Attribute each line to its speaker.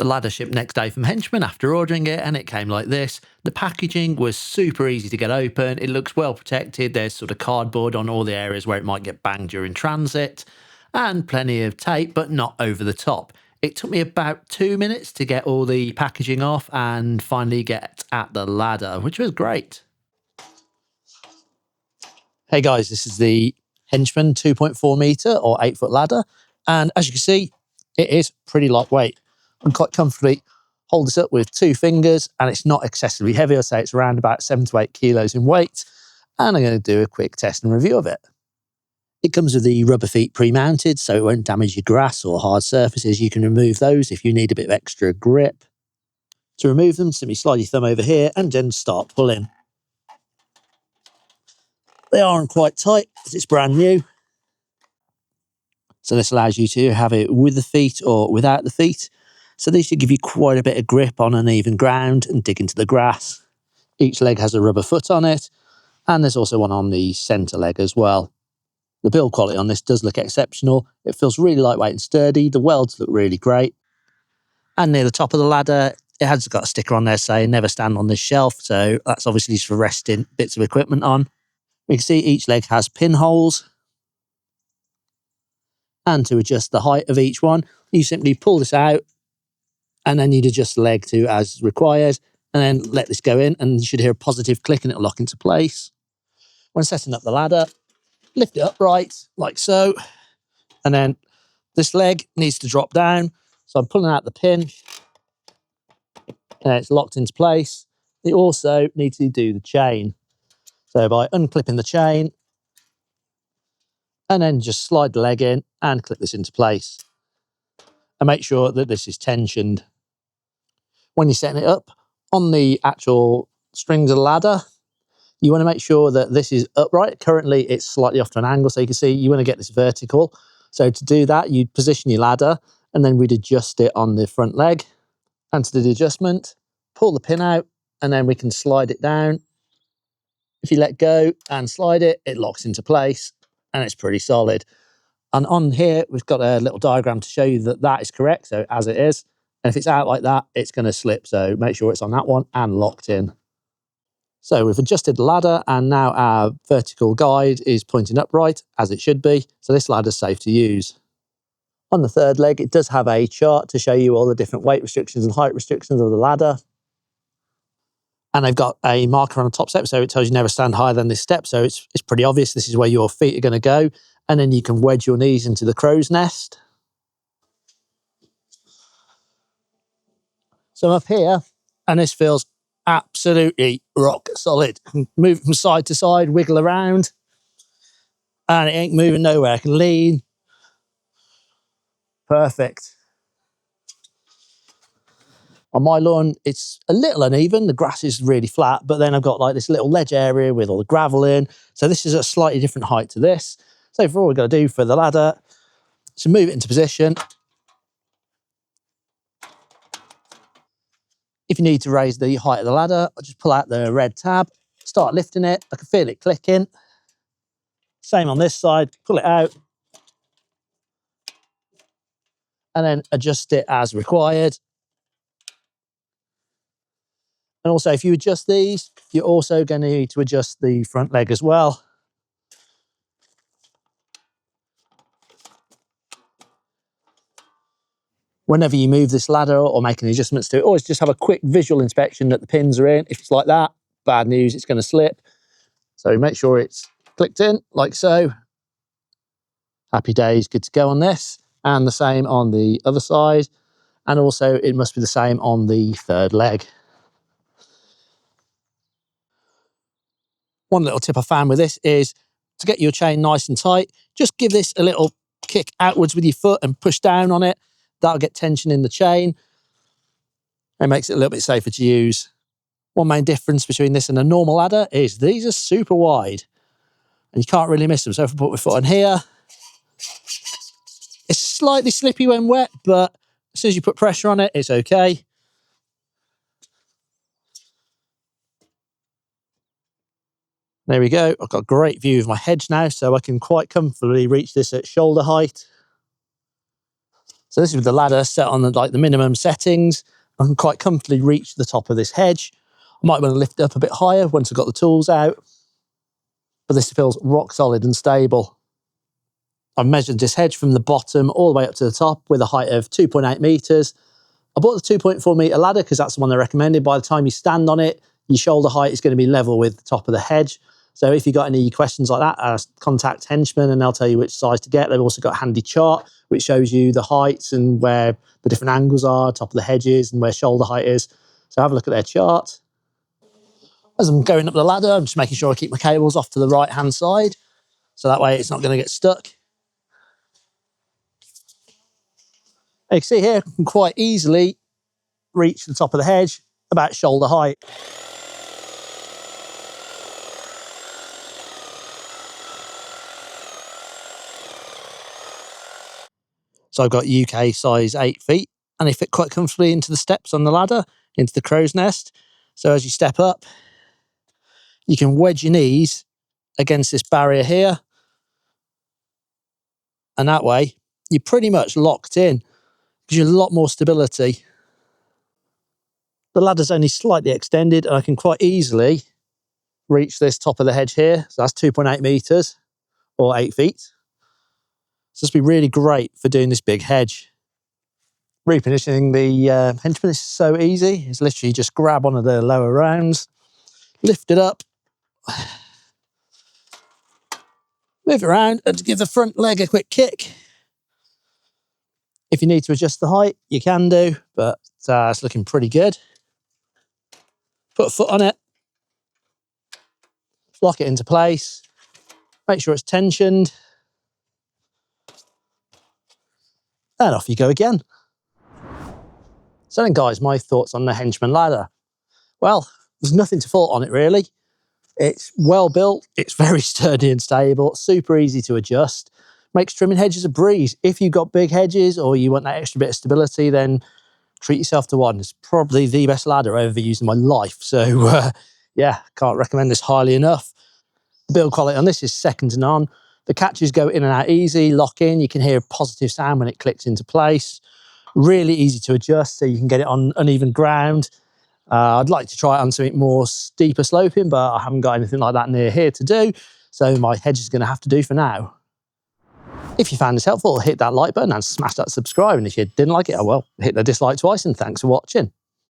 Speaker 1: ladder shipped next day from Henchman after ordering it, and it came like this. The packaging was super easy to get open. It looks well protected. There's sort of cardboard on all the areas where it might get banged during transit, and plenty of tape, but not over the top. It took me about 2 minutes to get all the packaging off and finally get at the ladder, which was great. Hey guys, this is the Henchman 2.4 meter or 8-foot ladder. And as you can see, it is pretty lightweight. I can quite comfortably hold this up with 2 fingers, and it's not excessively heavy. I'd say it's around about 7 to 8 kilos in weight. And I'm going to do a quick test and review of it. It comes with the rubber feet pre-mounted, so it won't damage your grass or hard surfaces. You can remove those if you need a bit of extra grip. To remove them, simply slide your thumb over here and then start pulling. They aren't quite tight as it's brand new. So this allows you to have it with the feet or without the feet. So these should give you quite a bit of grip on uneven ground and dig into the grass. Each leg has a rubber foot on it, and there's also one on the centre leg as well. The build quality on this does look exceptional. It feels really lightweight and sturdy. The welds look really great. And near the top of the ladder, it has got a sticker on there saying never stand on this shelf. So that's obviously just for resting bits of equipment on. We can see each leg has pinholes. And to adjust the height of each one, you simply pull this out, and then you'd adjust the leg to as required, and then let this go in, and you should hear a positive click and it'll lock into place. When setting up the ladder, lift it upright like so, and then this leg needs to drop down. So I'm pulling out the pin, and it's locked into place. You also need to do the chain. So by unclipping the chain, and then just slide the leg in and clip this into place. And make sure that this is tensioned. When you're setting it up on the actual strings of the ladder, you want to make sure that this is upright. Currently, it's slightly off to an angle, so you can see you want to get this vertical. So to do that, you'd position your ladder, and then we'd adjust it on the front leg. And to do the adjustment, pull the pin out, and then we can slide it down. If you let go and slide it, it locks into place, and it's pretty solid. And on here, we've got a little diagram to show you that that is correct, so as it is. And if it's out like that, it's going to slip, so make sure it's on that one and locked in. So we've adjusted the ladder, and now our vertical guide is pointing upright, as it should be, so this ladder is safe to use. On the third leg, it does have a chart to show you all the different weight restrictions and height restrictions of the ladder. And they've got a marker on the top step, so it tells you never stand higher than this step, so it's pretty obvious this is where your feet are going to go. And then you can wedge your knees into the crow's nest. So I'm up here, and this feels absolutely rock solid. I can move from side to side, wiggle around, and it ain't moving nowhere. I can lean. Perfect. On my lawn, it's a little uneven. The grass is really flat, but then I've got like this little ledge area with all the gravel in. So this is a slightly different height to this. So for all we've got to do for the ladder, to move it into position. If you need to raise the height of the ladder, I'll just pull out the red tab, start lifting it. I can feel it clicking. Same on this side, pull it out. And then adjust it as required. And also, if you adjust these, you're also going to need to adjust the front leg as well. Whenever you move this ladder or make any adjustments to it, always just have a quick visual inspection that the pins are in. If it's like that, bad news, it's going to slip. So make sure it's clicked in like so. Happy days, good to go on this. And the same on the other side. And also it must be the same on the third leg. One little tip I found with this is to get your chain nice and tight, just give this a little kick outwards with your foot and push down on it. That'll get tension in the chain and makes it a little bit safer to use. One main difference between this and a normal ladder is these are super wide and you can't really miss them. So if I put my foot on here, it's slightly slippy when wet, but as soon as you put pressure on it, it's okay. There we go. I've got a great view of my hedge now, so I can quite comfortably reach this at shoulder height. So this is with the ladder set on the minimum settings. I can quite comfortably reach the top of this hedge. I might want to lift it up a bit higher once I've got the tools out, but this feels rock solid and stable. I've measured this hedge from the bottom all the way up to the top with a height of 2.8 metres. I bought the 2.4 metre ladder because that's the one they recommended. By the time you stand on it, your shoulder height is going to be level with the top of the hedge. So if you've got any questions like that, contact Henchman and they'll tell you which size to get. They've also got a handy chart which shows you the heights and where the different angles are, top of the hedges and where shoulder height is. So have a look at their chart. As I'm going up the ladder, I'm just making sure I keep my cables off to the right-hand side. So that way it's not going to get stuck. You can see here, I can quite easily reach the top of the hedge about shoulder height. So I've got UK size 8 feet and they fit quite comfortably into the steps on the ladder, into the crow's nest. So as you step up, you can wedge your knees against this barrier here. And that way, you're pretty much locked in. Gives you a lot more stability. The ladder's only slightly extended and I can quite easily reach this top of the hedge here. So that's 2.8 metres or 8 feet. So this will be really great for doing this big hedge. Repositioning the Henchman is so easy. It's literally just grab one of the lower rounds, lift it up, move it around and give the front leg a quick kick. If you need to adjust the height, you can do, but it's looking pretty good. Put a foot on it, lock it into place, make sure it's tensioned, and off you go again. So then guys, my thoughts on the Henchman ladder. Well, there's nothing to fault on it really. It's well built, it's very sturdy and stable, super easy to adjust, makes trimming hedges a breeze. If you've got big hedges or you want that extra bit of stability, then treat yourself to one. It's probably the best ladder I've ever used in my life. So yeah, can't recommend this highly enough. The build quality on this is second to none. The catches go in and out easy, lock in. You can hear a positive sound when it clicks into place. Really easy to adjust so you can get it on uneven ground. I'd like to try it on something more steeper sloping, but I haven't got anything like that near here to do. So my hedge is going to have to do for now. If you found this helpful, hit that like button and smash that subscribe. And if you didn't like it, oh well, hit the dislike twice and thanks for watching.